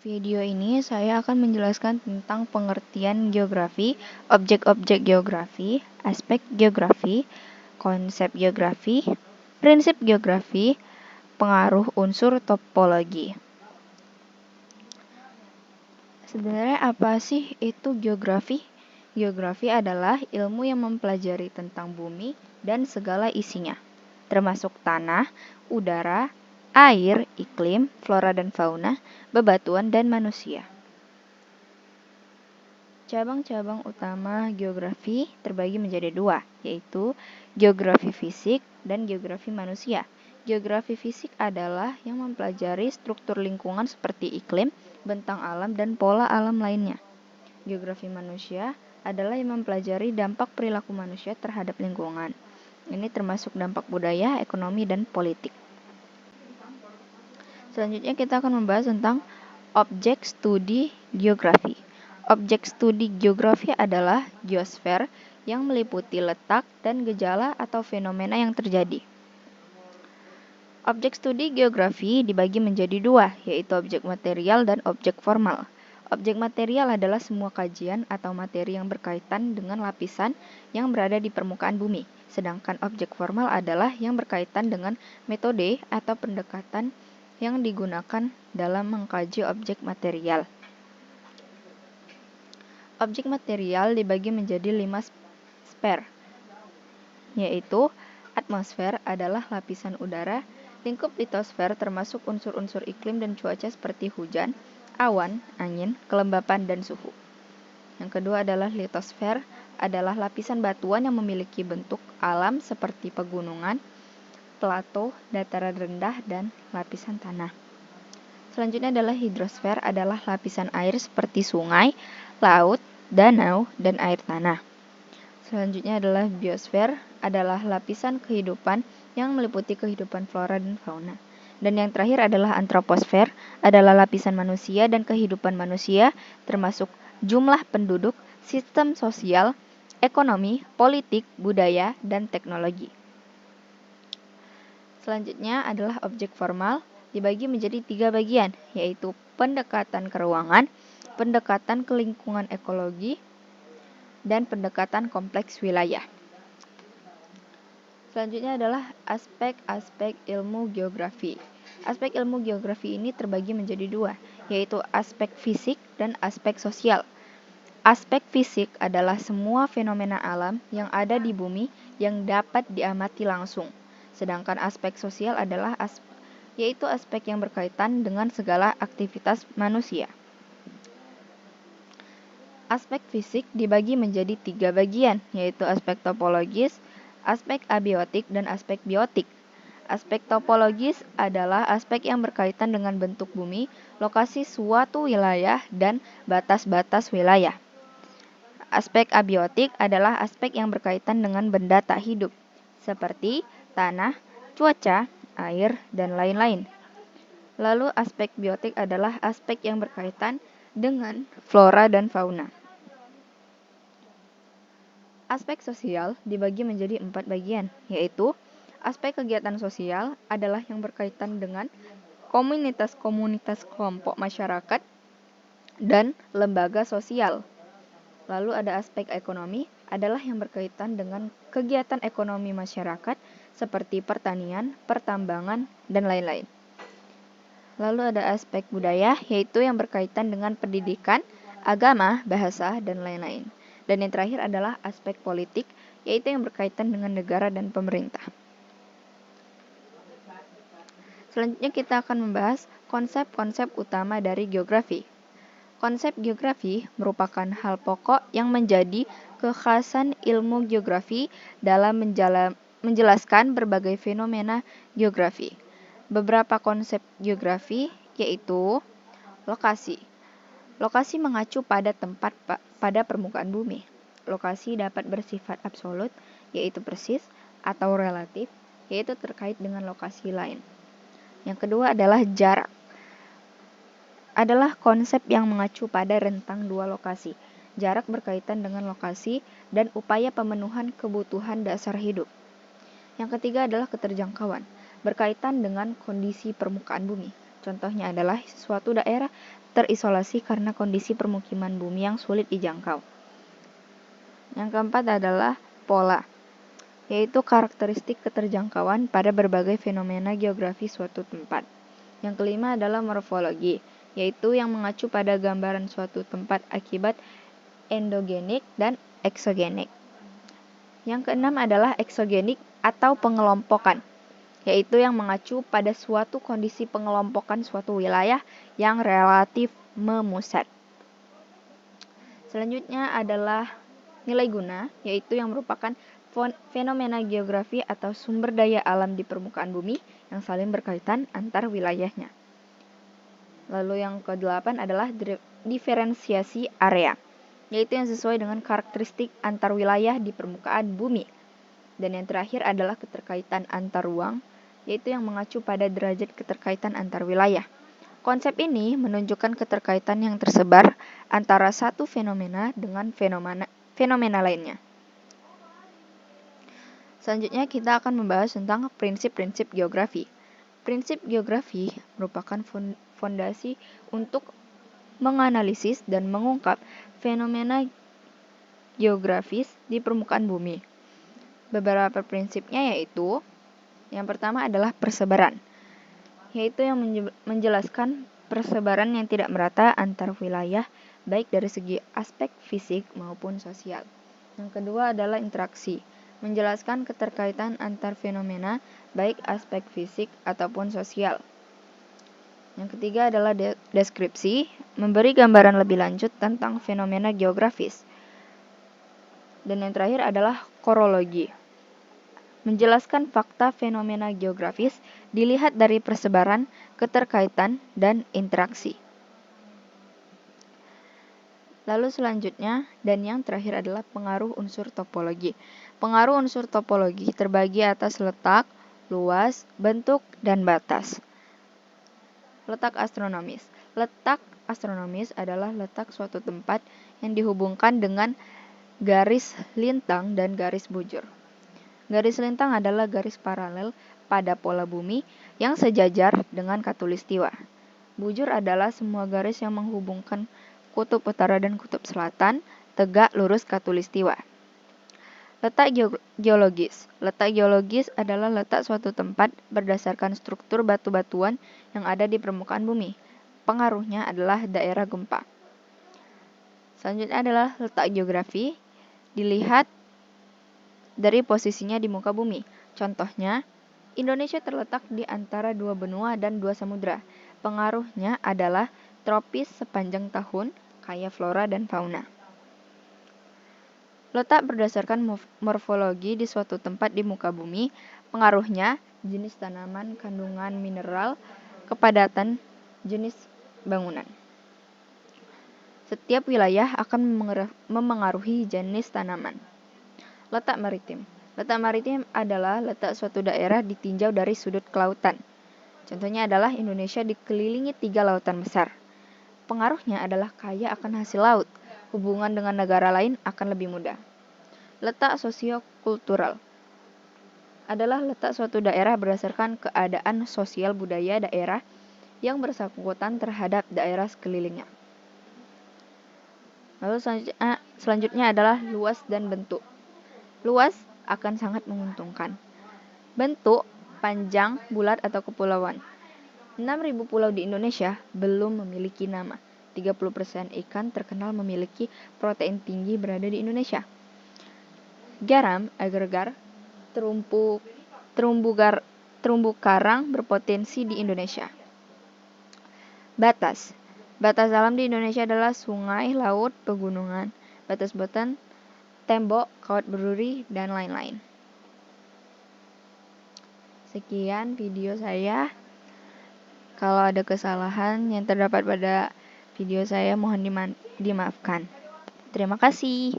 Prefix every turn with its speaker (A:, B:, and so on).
A: video ini saya akan menjelaskan tentang pengertian geografi, objek-objek geografi, aspek geografi, konsep geografi, prinsip geografi, pengaruh unsur topologi. Sebenarnya apa sih itu geografi? Geografi adalah ilmu yang mempelajari tentang bumi dan segala isinya, termasuk tanah, udara, air, iklim, flora dan fauna, bebatuan, dan manusia. Cabang-cabang utama geografi terbagi menjadi dua, yaitu geografi fisik dan geografi manusia. Geografi fisik adalah yang mempelajari struktur lingkungan seperti iklim, bentang alam, dan pola alam lainnya. Geografi manusia adalah yang mempelajari dampak perilaku manusia terhadap lingkungan. Ini termasuk dampak budaya, ekonomi, dan politik. Selanjutnya kita akan membahas tentang objek studi geografi. Objek studi geografi adalah geosfer yang meliputi letak dan gejala atau fenomena yang terjadi. Objek studi geografi dibagi menjadi dua, yaitu objek material dan objek formal. Objek material adalah semua kajian atau materi yang berkaitan dengan lapisan yang berada di permukaan bumi, sedangkan objek formal adalah yang berkaitan dengan metode atau pendekatan yang digunakan dalam mengkaji objek material. Objek material dibagi menjadi 5 sfer, yaitu atmosfer adalah lapisan udara, lingkup litosfer termasuk unsur-unsur iklim dan cuaca seperti hujan, awan, angin, kelembapan, dan suhu. Yang kedua adalah litosfer adalah lapisan batuan yang memiliki bentuk alam seperti pegunungan, plato, dataran rendah, dan lapisan tanah. Selanjutnya adalah hidrosfer adalah lapisan air seperti sungai, laut, danau, dan air tanah. Selanjutnya adalah biosfer adalah lapisan kehidupan yang meliputi kehidupan flora dan fauna. Dan yang terakhir adalah antroposfer adalah lapisan manusia dan kehidupan manusia termasuk jumlah penduduk, sistem sosial, ekonomi, politik, budaya, dan teknologi. Selanjutnya adalah objek formal dibagi menjadi 3 bagian, yaitu pendekatan ke ruangan, pendekatan ke lingkungan ekologi, dan pendekatan kompleks wilayah. Selanjutnya adalah aspek-aspek ilmu geografi. Aspek ilmu geografi ini terbagi menjadi 2, yaitu aspek fisik dan aspek sosial. Aspek fisik adalah semua fenomena alam yang ada di bumi yang dapat diamati langsung. Sedangkan aspek sosial adalah yaitu aspek yang berkaitan dengan segala aktivitas manusia. Aspek fisik dibagi menjadi 3 bagian, yaitu aspek topologis, aspek abiotik, dan aspek biotik. Aspek topologis adalah aspek yang berkaitan dengan bentuk bumi, lokasi suatu wilayah, dan batas-batas wilayah. Aspek abiotik adalah aspek yang berkaitan dengan benda tak hidup, seperti tanah, cuaca, air, dan lain-lain. Lalu aspek biotik adalah aspek yang berkaitan dengan flora dan fauna. Aspek sosial dibagi menjadi 4 bagian, yaitu aspek kegiatan sosial adalah yang berkaitan dengan komunitas-komunitas kelompok masyarakat dan lembaga sosial. Lalu ada aspek ekonomi adalah yang berkaitan dengan kegiatan ekonomi masyarakat seperti pertanian, pertambangan, dan lain-lain. Lalu ada aspek budaya, yaitu yang berkaitan dengan pendidikan, agama, bahasa, dan lain-lain. Dan yang terakhir adalah aspek politik, yaitu yang berkaitan dengan negara dan pemerintah. Selanjutnya kita akan membahas konsep-konsep utama dari geografi. Konsep geografi merupakan hal pokok yang menjadi kekhasan ilmu geografi dalam menjelaskan berbagai fenomena geografi. Beberapa konsep geografi yaitu lokasi. Lokasi mengacu pada tempat pada permukaan bumi. Lokasi dapat bersifat absolut, yaitu persis, atau relatif, yaitu terkait dengan lokasi lain. Yang kedua adalah jarak. Adalah konsep yang mengacu pada rentang 2 lokasi. Jarak berkaitan dengan lokasi dan upaya pemenuhan kebutuhan dasar hidup. Yang ketiga adalah keterjangkauan, berkaitan dengan kondisi permukaan bumi. Contohnya adalah suatu daerah terisolasi karena kondisi permukiman bumi yang sulit dijangkau. Yang keempat adalah pola, yaitu karakteristik keterjangkauan pada berbagai fenomena geografi suatu tempat. Yang kelima adalah morfologi, yaitu yang mengacu pada gambaran suatu tempat akibat endogenik dan eksogenik. Yang keenam adalah eksogenik atau pengelompokan, yaitu yang mengacu pada suatu kondisi pengelompokan suatu wilayah yang relatif memusat. Selanjutnya adalah nilai guna, yaitu yang merupakan fenomena geografi atau sumber daya alam di permukaan bumi yang saling berkaitan antar wilayahnya. Lalu yang ke-8 adalah diferensiasi area, yaitu yang sesuai dengan karakteristik antar wilayah di permukaan bumi. Dan yang terakhir adalah keterkaitan antar ruang, yaitu yang mengacu pada derajat keterkaitan antar wilayah. Konsep ini menunjukkan keterkaitan yang tersebar antara satu fenomena dengan fenomena lainnya. Selanjutnya kita akan membahas tentang prinsip-prinsip geografi. Prinsip geografi merupakan fondasi untuk menganalisis dan mengungkap fenomena geografis di permukaan bumi. Beberapa prinsipnya yaitu, yang pertama adalah persebaran, yaitu yang menjelaskan persebaran yang tidak merata antar wilayah, baik dari segi aspek fisik maupun sosial. Yang kedua adalah interaksi, menjelaskan keterkaitan antar fenomena, baik aspek fisik ataupun sosial. Yang ketiga adalah deskripsi, memberi gambaran lebih lanjut tentang fenomena geografis. Dan yang terakhir adalah korologi, menjelaskan fakta fenomena geografis dilihat dari persebaran, keterkaitan, dan interaksi. Lalu selanjutnya, dan yang terakhir adalah pengaruh unsur topologi. Pengaruh unsur topologi terbagi atas letak, luas, bentuk, dan batas. Letak astronomis. Letak astronomis adalah letak suatu tempat yang dihubungkan dengan garis lintang dan garis bujur. Garis lintang adalah garis paralel pada pola bumi yang sejajar dengan khatulistiwa. Bujur adalah semua garis yang menghubungkan kutub utara dan kutub selatan, tegak lurus khatulistiwa. Letak geologis. Letak geologis adalah letak suatu tempat berdasarkan struktur batu-batuan yang ada di permukaan bumi. Pengaruhnya adalah daerah gempa. Selanjutnya adalah letak geografi, dilihat dari posisinya di muka bumi. Contohnya, Indonesia terletak di antara dua benua dan dua samudra. Pengaruhnya adalah tropis sepanjang tahun, kaya flora dan fauna. Letak berdasarkan morfologi di suatu tempat di muka bumi, pengaruhnya jenis tanaman, kandungan mineral, kepadatan jenis bangunan. Setiap wilayah akan memengaruhi jenis tanaman. Letak maritim. Letak maritim adalah letak suatu daerah ditinjau dari sudut kelautan. Contohnya adalah Indonesia dikelilingi 3 lautan besar. Pengaruhnya adalah kaya akan hasil laut. Hubungan dengan negara lain akan lebih mudah. Letak sosiokultural adalah letak suatu daerah berdasarkan keadaan sosial budaya daerah yang bersangkutan terhadap daerah sekelilingnya. Lalu selanjutnya adalah luas dan bentuk. Luas akan sangat menguntungkan. Bentuk, panjang, bulat atau kepulauan. 6.000 pulau di Indonesia belum memiliki nama. 30% ikan terkenal memiliki protein tinggi berada di Indonesia. Garam, agar-agar, terumbu karang berpotensi di Indonesia. Batas. Batas alam di Indonesia adalah sungai, laut, pegunungan, batas-batas, tembok, kawat berduri, dan lain-lain. Sekian video saya. Kalau ada kesalahan yang terdapat pada video saya, mohon dimaafkan. Terima kasih.